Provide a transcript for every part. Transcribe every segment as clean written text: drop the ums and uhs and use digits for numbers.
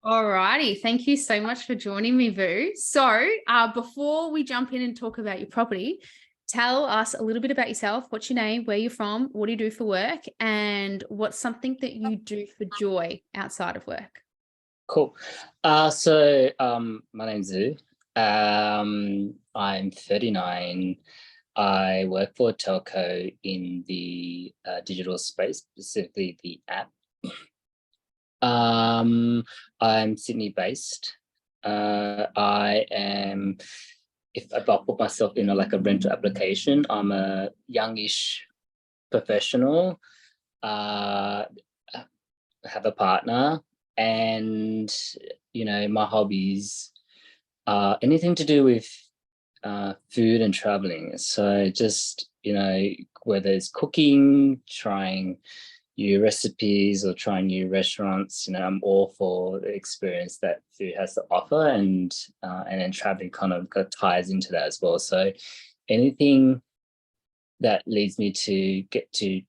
All righty. Thank you so much for joining me, Vu. So before we jump in and talk about your property, tell us a little bit about yourself. What's your name? Where you're from? What do you do for work? And what's something that you do for joy outside of work? Cool. My name's Zu. I'm 39. I work for a telco in the digital space, specifically the app. I'm Sydney based. I am, if I put myself in like a rental application, I'm a youngish professional. I have a partner, and my hobbies are anything to do with food and traveling. So just whether it's cooking, trying new recipes, or trying new restaurants, I'm all for the experience that food has to offer, and then traveling kind of ties into that as well. So anything that leads me to get to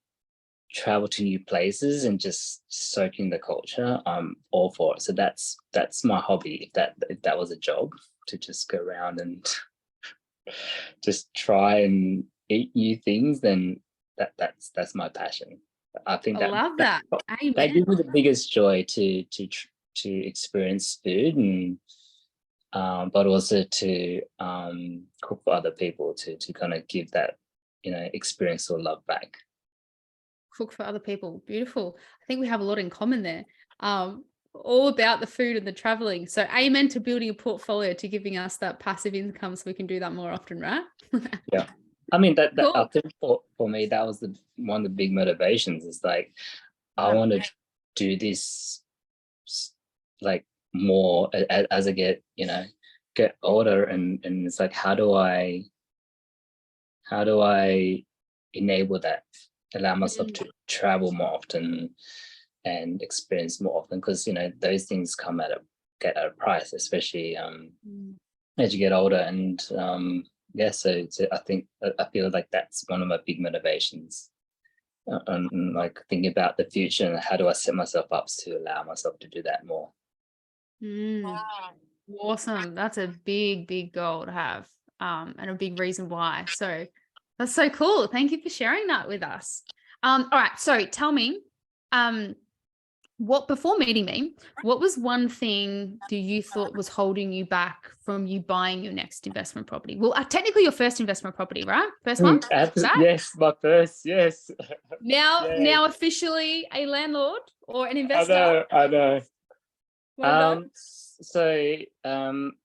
travel to new places and just soak in the culture, I'm all for it. So that's my hobby. If that was a job, to just go around and just try and eat new things, then that's my passion. I think I that love that, that. that Amen. gives me the biggest joy to experience food, and but also to cook for other people, to kind of give that experience or love back. Cook for other people. Beautiful. I think we have a lot in common there. All about the food and the traveling. So amen to building a portfolio, to giving us that passive income so we can do that more often, right? Yeah. I mean that I Cool. think for me that was one of the big motivations. Is like I Yeah. want to do this like more as I get older, and it's like how do I enable that, allow myself Mm, to travel more often and experience more often, because those things come get at a price, especially mm. as you get older. And yeah, so I think I feel like that's one of my big motivations, and like thinking about the future and how do I set myself up to allow myself to do that more. Mm. Awesome. That's a big, big goal to have. And a big reason why. So that's so cool. Thank you for sharing that with us. All right. So tell me, um, what before meeting me, what was one thing that you thought was holding you back from you buying your next investment property? Well, technically your first investment property, right? First one? Is that? Yes, my first, yes. Now, Yes, now officially a landlord or an I investor. know, I know. Well done.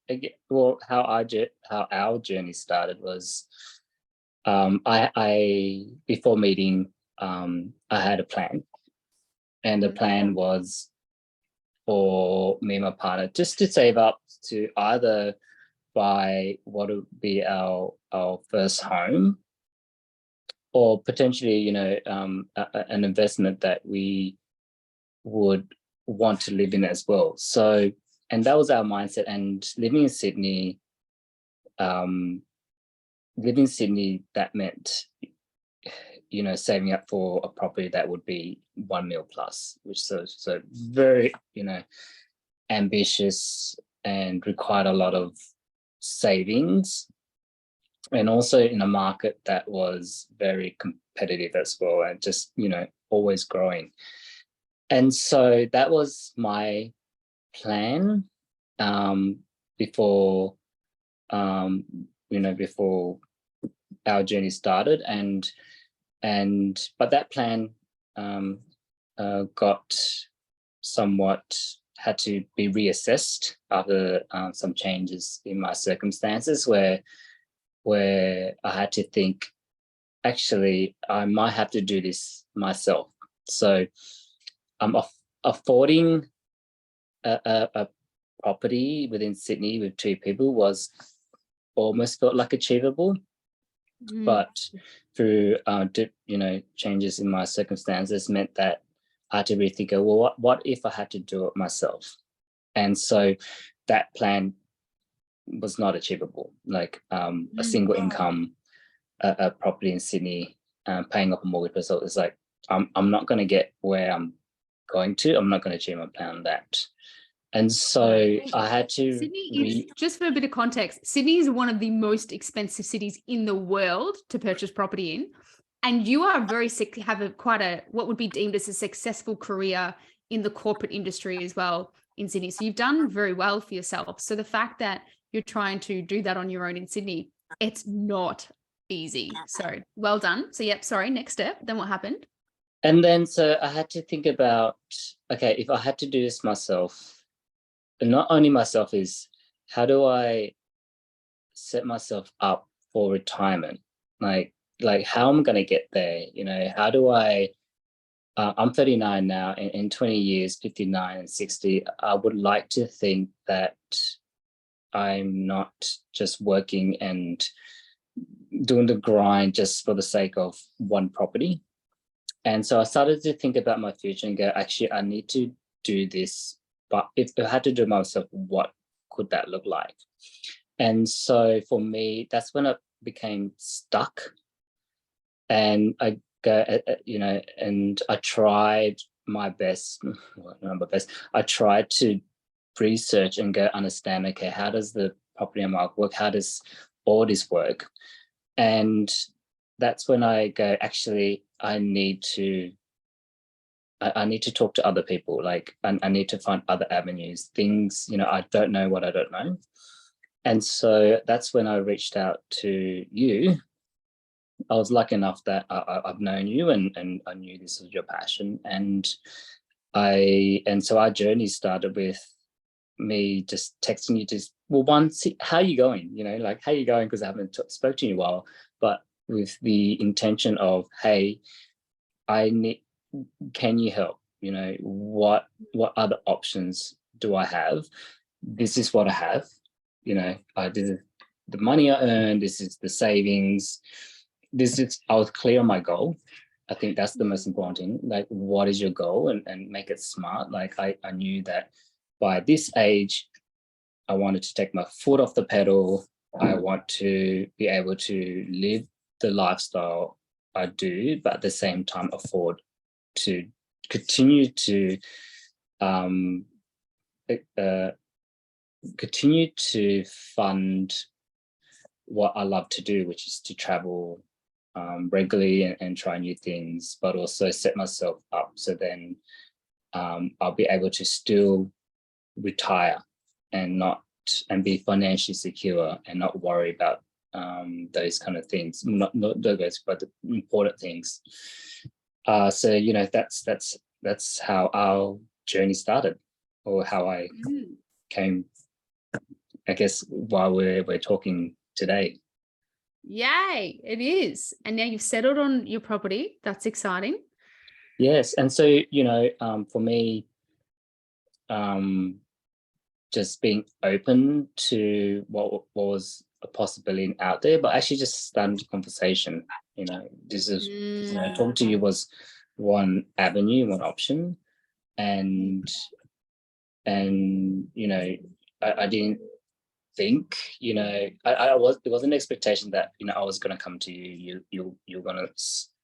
Again, well, how our journey started was, I before meeting, I had a plan, and the Mhm. plan was for me and my partner just to save up to either buy what would be our first home, or potentially an investment that we would want to live in as well. So, and that was our mindset. And um, living in Sydney, that meant saving up for a property that would be 1 mil plus, which so very ambitious and required a lot of savings, and also in a market that was very competitive as well, and just always growing. And so that was my plan, before um, before our journey started. And but that plan um, got somewhat had to be reassessed after some changes in my circumstances, where I had to think, actually I might have to do this myself. So affording a property within Sydney with two people was almost felt like achievable, Mm. but through changes in my circumstances meant that I had to rethink, well, what if I had to do it myself? And so that plan was not achievable. Like a Mm. single income a property in Sydney, paying off a mortgage result is like, I'm not going to get where I'm going to. I'm not going to achieve my plan on that. And so I had to Sydney is, just for a bit of context, Sydney is one of the most expensive cities in the world to purchase property in. And you are very sick, have quite a, what would be deemed as a successful career in the corporate industry as well in Sydney. So you've done very well for yourself. So the fact that you're trying to do that on your own in Sydney, it's not easy. So well done. So yep, sorry, next step. Then what happened? And then so I had to think about, okay, if I had to do this myself, and not only myself, is how do I set myself up for retirement? Like how am I going to get there? You know, how do I, I'm 39 now, in 20 years, 59 and 60, I would like to think that I'm not just working and doing the grind just for the sake of one property. And so I started to think about my future and go, actually, I need to do this, but if I had to do it myself, what could that look like? And so for me, that's when I became stuck. And I go, you know, and I tried my best, well, not my best, I tried to research and go understand, okay, how does the property market work? How does all this work? And that's when I go, actually, I need to talk to other people. Like I need to find other avenues, things, you know, I don't know what I don't know. And so that's when I reached out to you. I was lucky enough that I've known you and I knew this was your passion. And so our journey started with me just texting you, just, well, one, see, how are you going? You know, like, how are you going? Because I haven't spoke to you in a while, but with the intention of, hey, can you help? You know, what other options do I have? This is what I have. You know, this is the money I earned. This is the savings. I was clear on my goal. I think that's the most important thing. Like, what is your goal, and make it smart. Like I knew that by this age, I wanted to take my foot off the pedal. I want to be able to live the lifestyle I do, but at the same time afford to continue to fund what I love to do, which is to travel regularly and try new things, but also set myself up so then I'll be able to still retire and be financially secure and not worry about those kind of things, not those, but the important things. So you know, that's how our journey started, or how I came, I guess, while we're talking today. Yay, it is. And now you've settled on your property. That's exciting. Yes. And so, you know, for me, just being open to what was a possibility out there, but actually just starting the conversation. You know, this is, you know, talking to you was one avenue, one option. And you know, I didn't think, you know, there was an expectation that, you know, I was going to come to you're going to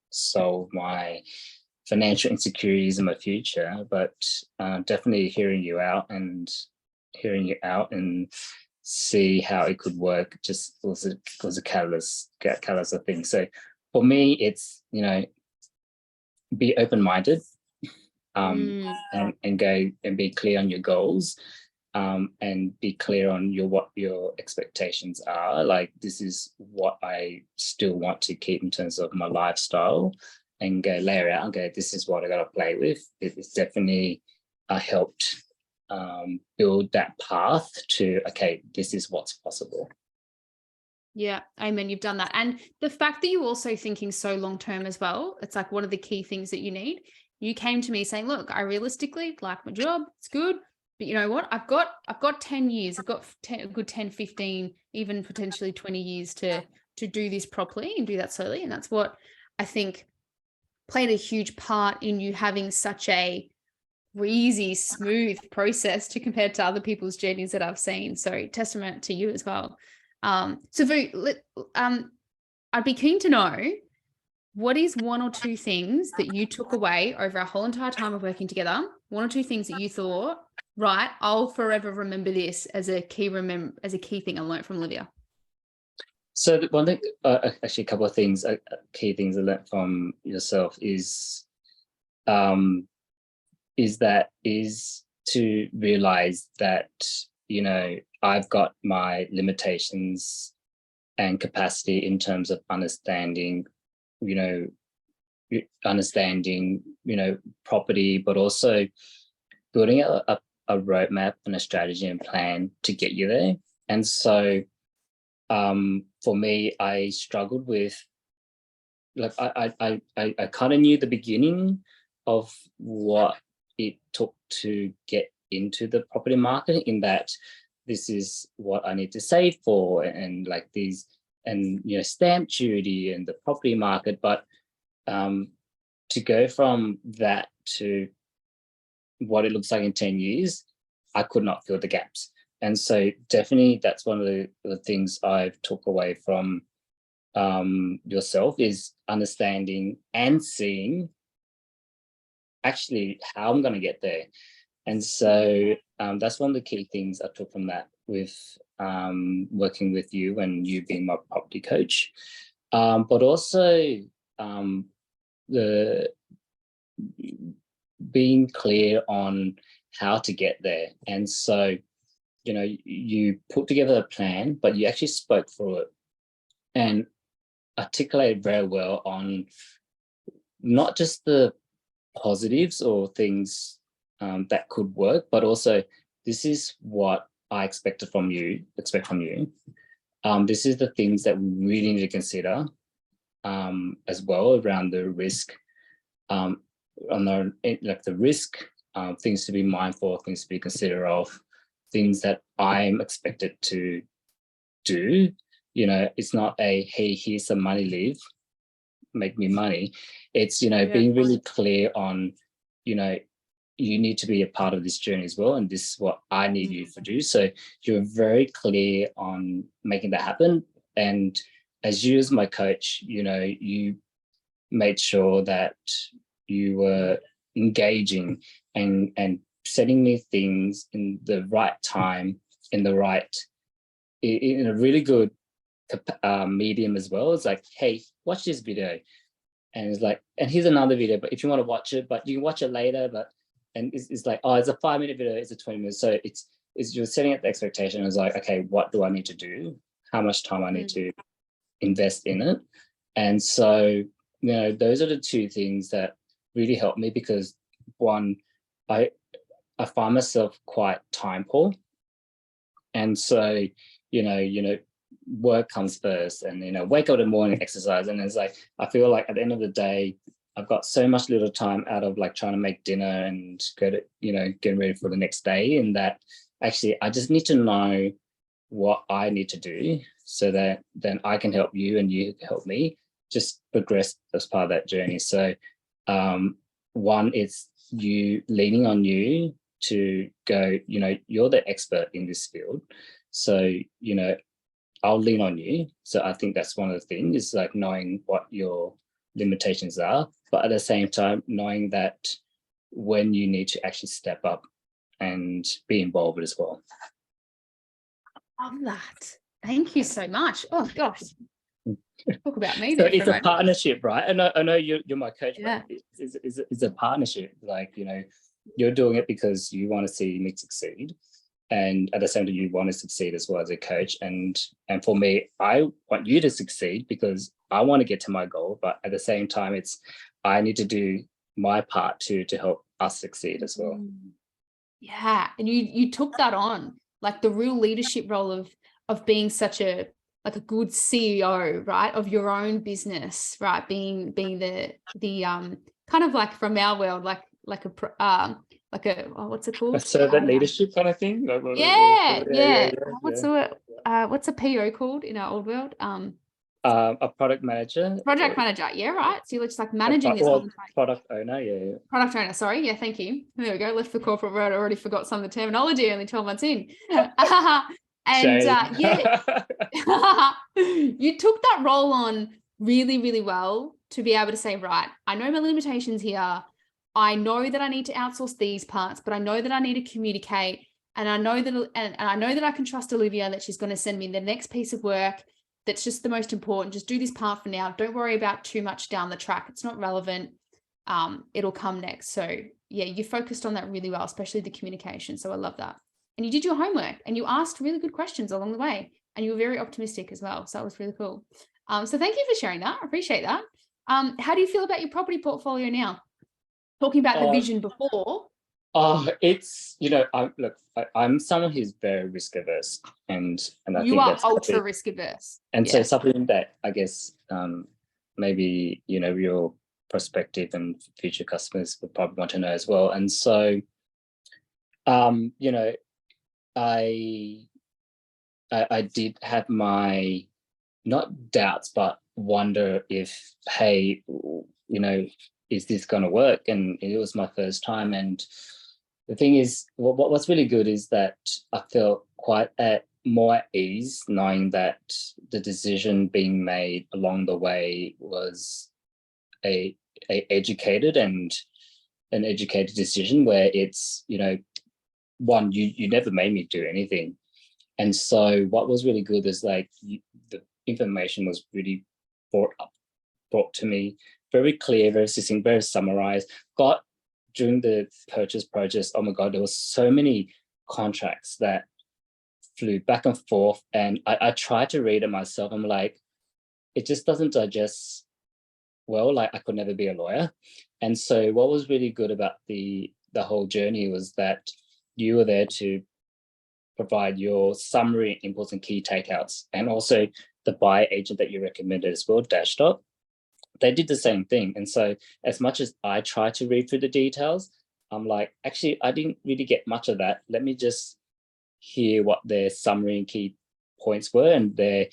solve my financial insecurities in my future. But definitely hearing you out and see how it could work just was a catalyst of things. So for me, it's, you know, be open-minded, and go and be clear on your goals, and be clear on what your expectations are. Like, this is what I still want to keep in terms of my lifestyle, and go layer out and go, this is what I got to play with. It's definitely helped build that path to, okay, this is what's possible. Yeah, amen. You've done that. And the fact that you're also thinking so long-term as well, it's like one of the key things that you need. You came to me saying, look, I realistically like my job. It's good. But you know what? I've got 10 years. I've got a good 10, 15, even potentially 20 years to do this properly and do that slowly. And that's what I think played a huge part in you having such a easy, smooth process to compare to other people's journeys that I've seen. So testament to you as well. So Vu, I'd be keen to know, what is one or two things that you took away over our whole entire time of working together? One or two things that you thought, right, I'll forever remember this as a key thing I learned from Olivia? So one thing, actually, a couple of things, key things I learned from yourself um, is to realize that, you know, I've got my limitations and capacity in terms of understanding, you know, property, but also building a roadmap and a strategy and plan to get you there. And so for me, I struggled with, like, I kind of knew the beginning of what it took to get into the property market, in that this is what I need to save for, and like these, and you know, stamp duty and the property market. But to go from that to what it looks like in 10 years, I could not fill the gaps. And so definitely that's one of the things I've took away from yourself, is understanding and seeing actually how I'm going to get there. And so that's one of the key things I took from that, with working with you and you being my property coach. But also the being clear on how to get there. And so, you know, you put together a plan, but you actually spoke through it and articulated very well on not just the positives or things that could work, but also, this is what I expect from you. This is the things that we really need to consider as well, around the risk, on the risk, things to be mindful of, things to be considerate of, things that I'm expected to do. You know, it's not a, hey, here's some money, leave, make me money. It's, you know, being really clear on, you know, you need to be a part of this journey as well, and this is what I need you to do. So you're very clear on making that happen. And as you, as my coach, you know, you made sure that you were engaging and setting me things in the right time, in the right, in a really good medium as well. It's like, hey, watch this video, and it's like, and here's another video, but if you want to watch it, but you can watch it later. But and it's like, oh, it's a 5-minute video, it's a 20 minutes. So it's you're setting up the expectation. It's like, okay, what do I need to do? How much time I need to invest in it? And so, you know, those are the two things that really helped me, because one, I find myself quite time poor. And so, you know, work comes first, and, you know, wake up in the morning, exercise. And it's like, I feel like at the end of the day, I've got so much little time out of like trying to make dinner and go to, you know, getting ready for the next day. And that actually, I just need to know what I need to do, so that then I can help you and you help me just progress as part of that journey. So one, it's you, leaning on you to go, you know, you're the expert in this field. So, you know, I'll lean on you. So I think that's one of the things, is like knowing what your limitations are, but at the same time, knowing that when you need to actually step up and be involved as well. Love that. Thank you so much. Oh gosh. Talk about me. So there it's for a partnership, right? I know you're my coach, yeah. but it's a partnership. Like, you know, you're doing it because you want to see me succeed, and at the same time, you want to succeed as well as a coach. And for me, I want you to succeed because I want to get to my goal. But at the same time, it's, I need to do my part to help us succeed as well. Yeah, and you took that on, like the real leadership role of being such a, like a good CEO, right, of your own business, right, being the kind of like, from our world, like a what's it called? A servant leadership kind of thing. Yeah. What's a PO called in our old world? A product manager. Project manager. Yeah, right. So you're just like managing this whole entire product owner. Yeah. Product owner. Sorry. Yeah, thank you. There we go. Left the corporate world. I already forgot some of the terminology. Only 12 months in. And yeah, you took that role on really, really well, to be able to say, right, I know my limitations here. I know that I need to outsource these parts, but I know that I need to communicate. And I know that, and I know that I can trust Olivia that she's going to send me the next piece of work that's just the most important. Just do this part for now. Don't worry about too much down the track. It's not relevant. It'll come next. So yeah, you focused on that really well, especially the communication. So I love that. And you did your homework and you asked really good questions along the way. And you were very optimistic as well. So that was really cool. So thank you for sharing that. I appreciate that. How do you feel about your property portfolio now? Talking about the vision before. It's, I'm someone who's very risk averse, and I You think are that's ultra risk averse. and Yeah. so something that I guess maybe your prospective and future customers would probably want to know as well. And so I did have my, not doubts, but wonder if, hey, is this going to work? And it was my first time. And the thing is, what's really good is that I felt quite at more at ease knowing that the decision being made along the way was a educated and an educated decision, where it's, one, you never made me do anything. And so what was really good is like the information was really brought to me very clear, very succinct, very summarized. Got during the purchase process, oh my God, there was so many contracts that flew back and forth, and I tried to read it myself. I'm like, it just doesn't digest well. Like, I could never be a lawyer. And so what was really good about the whole journey was that you were there to provide your summary, inputs, and key takeouts, and also the buyer agent that you recommended as well, Dashdot. They did the same thing. And so as much as I try to read through the details, I'm like, actually, I didn't really get much of that. Let me just hear what their summary and key points were and their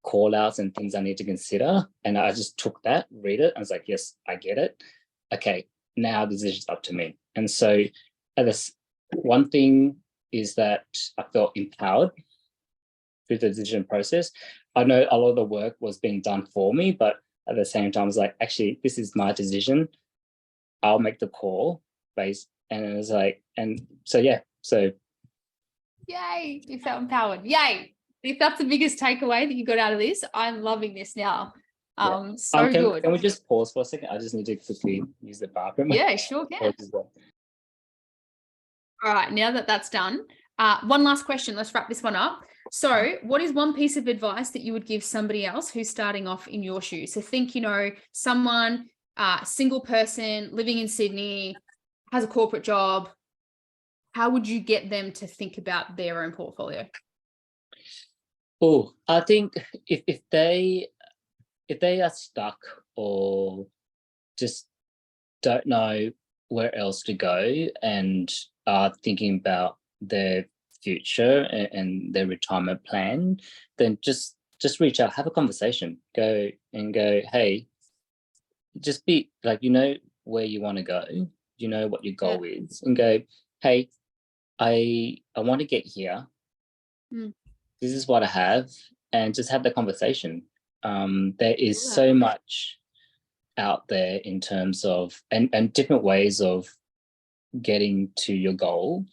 call outs and things I need to consider. And I just took that, read it. I was like, yes, I get it. Okay, now the decision's up to me. And so one thing is that I felt empowered through the decision process. I know a lot of the work was being done for me, but at the same time, I was like, actually, this is my decision. I'll make the call based. And it was like, and so, yeah, so. Yay, you felt empowered. Yay. If that's the biggest takeaway that you got out of this, I'm loving this now. So good. Can we just pause for a second? I just need to quickly use the bathroom. Yeah, sure can. All right, now that that's done, one last question. Let's wrap this one up. So what is one piece of advice that you would give somebody else who's starting off in your shoes? So think, someone, single person living in Sydney, has a corporate job. How would you get them to think about their own portfolio? Oh, I think if they are stuck or just don't know where else to go and are thinking about their future and their retirement plan, then just reach out, have a conversation, go, hey, just be like, where you want to go, what your goal is, and go, hey, I want to get here. This is what I have, and just have the conversation. There is so much out there in terms of and different ways of getting to your goal,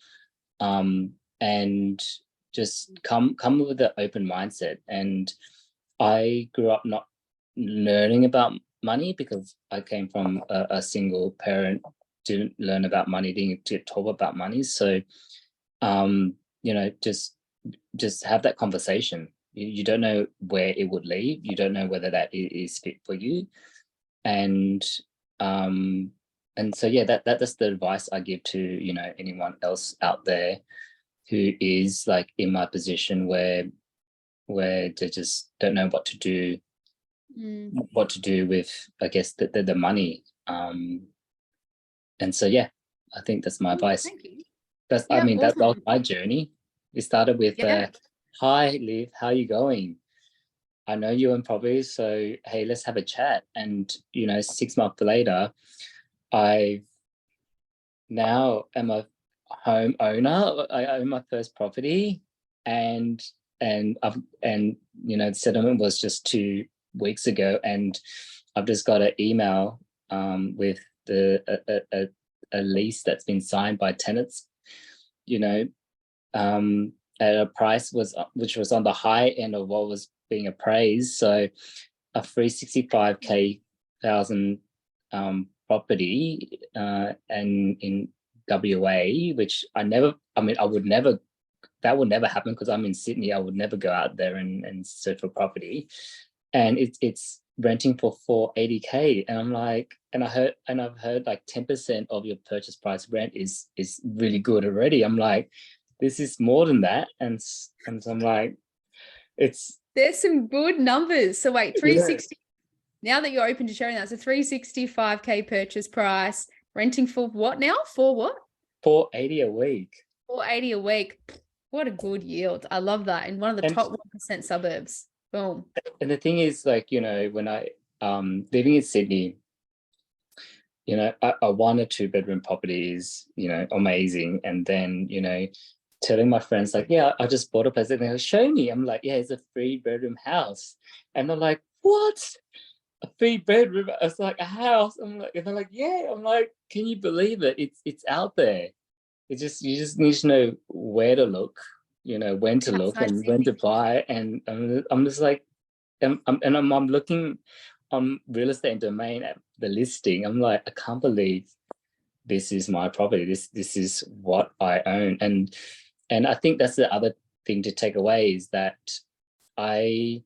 and just come with an open mindset. And I grew up not learning about money because I came from a single parent, didn't learn about money, didn't get taught about money. So just have that conversation. You don't know where it would lead. You don't know whether that is fit for you. And so yeah, that's the advice I give to anyone else out there who is like in my position where they just don't know what to do with, I guess, the money. And so yeah, I think that's my advice. Thank you. That's awesome. that was my journey. It started with hi Liv, how you going? I know you're in property, so hey, let's have a chat. And 6 months later, I now am a home owner. I own my first property, and the settlement was just 2 weeks ago, and I've just got an email with a a lease that's been signed by tenants, you know, at a price which was on the high end of what was being appraised. So a 365K thousand property and in WA, which I would never, that would never happen because I'm in Sydney. I would never go out there and search for property. And it's renting for 480K. And I'm like, and I've heard like 10% of your purchase price rent is really good already. I'm like, this is more than that. And so I'm like, there's some good numbers. So wait, 360. Now that you're open to sharing that, so 365K purchase price, renting for what now? For what? 480 a week. 480 a week. What a good yield. I love that. In one of the top 1% suburbs. Boom. And the thing is, like, you know, when I living in Sydney, you know, a 1 or 2 bedroom property is, you know, amazing. And then, you know, telling my friends like, yeah, I just bought a place, and they go, show me. I'm like, yeah, it's a 3-bedroom house. And they're like, what? A 3-bedroom? It's like a house. I'm like, and they're like, yeah. I'm like, can you believe it? It's out there. You just need to know where to look, you know, when to look and when to buy. And I'm just like, I'm looking on Real Estate Domain at the listing. I'm like, I can't believe this is my property. This is what I own. And I think that's the other thing to take away is that I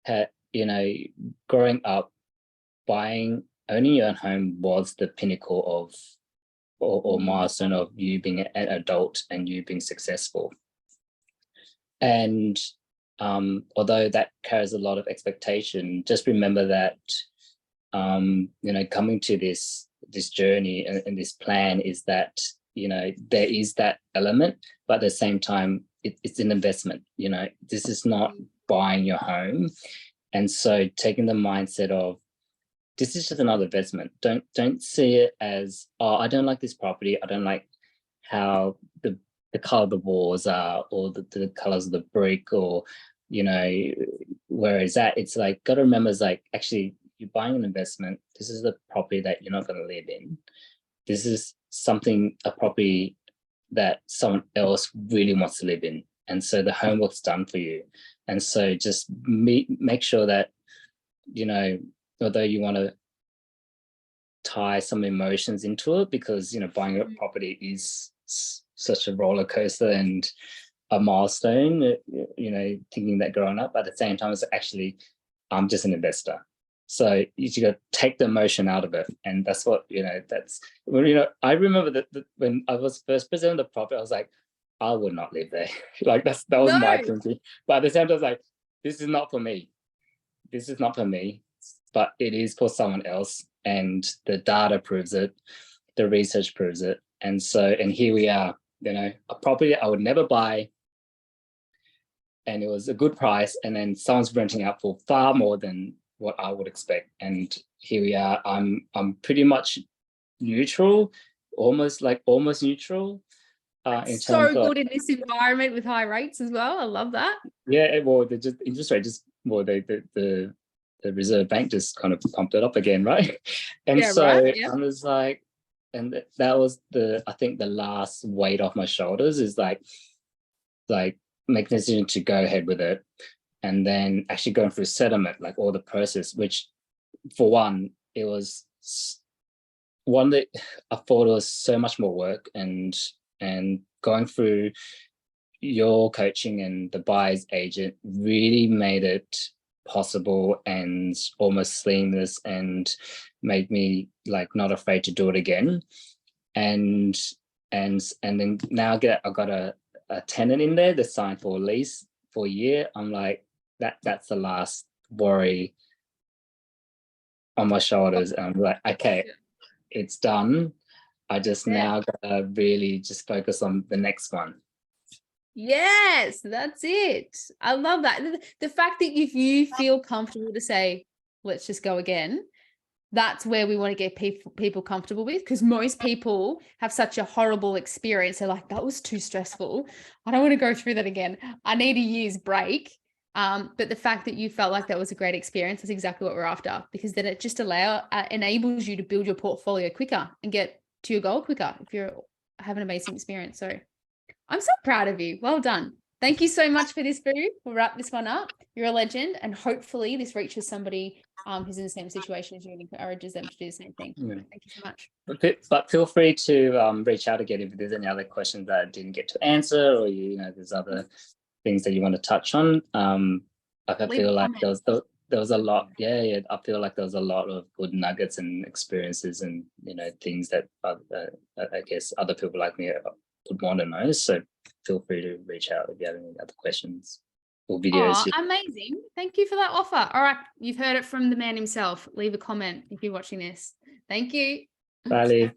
had, you know, growing up, owning your own home was the pinnacle of or milestone of you being an adult and you being successful. And although that carries a lot of expectation, just remember that you know, coming to this journey and this plan is that, you know, there is that element, but at the same time, it's an investment. You know, this is not buying your home. And so taking the mindset of, this is just another investment. Don't see it as, oh, I don't like this property. I don't like how the color of the walls are, or the colors of the brick, or, you know, where is that? It's like, got to remember, it's like, actually, you're buying an investment. This is the property that you're not going to live in. This is a property that someone else really wants to live in. And so the homework's done for you. And so just make sure that, you know, although you want to tie some emotions into it, because, you know, buying a property is such a roller coaster and a milestone, you know, thinking that growing up, but at the same time, it's actually, I'm just an investor. So you got to take the emotion out of it. And that's what, you know, that's, you know, I remember that when I was first presented the property, I was like, I would not live there. Like that was my thinking. But at the same time, I was like, this is not for me. This is not for me, but it is for someone else. And the data proves it. The research proves it. And so, and here we are, you know, a property I would never buy. And it was a good price. And then someone's renting out for far more than what I would expect. And here we are. I'm pretty much neutral, almost neutral. In so terms good in this environment with high rates as well. I love that. Yeah, well, the just interest rate the Reserve Bank just kind of pumped it up again, right? And Yeah, so right, yeah. I was like, and that was I think the last weight off my shoulders is like making the decision to go ahead with it, and then actually going through settlement, like all the process, which for one, it was one that I thought it was so much more work, and going through your coaching and the buyer's agent really made it possible and almost seamless, and made me like not afraid to do it again. And then now I got a tenant in there that's signed for a lease for a year. I'm like, that's the last worry on my shoulders. And I'm like, okay, it's done. I just now gotta really just focus on the next one. Yes, that's it. I love that. The fact that if you feel comfortable to say, let's just go again, that's where we want to get people comfortable with, because most people have such a horrible experience. They're like, that was too stressful. I don't want to go through that again. I need a year's break. But the fact that you felt like that was a great experience, that's exactly what we're after, because then it just enables you to build your portfolio quicker and get to your goal quicker if you're having an amazing experience. So I'm so proud of you. Well done. Thank you so much for this, Boo. We'll wrap this one up. You're a legend, and hopefully this reaches somebody who's in the same situation as you and encourages them to do the same thing. Yeah. Thank you so much. But feel free to reach out again if there's any other questions that I didn't get to answer, or there's other things that you want to touch on. I feel like there was a lot. Yeah. I feel like there was a lot of good nuggets and experiences, and things that I guess other people like me would want to know. So feel free to reach out if you have any other questions or videos. Amazing. Thank you for that offer. All right. You've heard it from the man himself. Leave a comment if you're watching this. Thank you. Bye.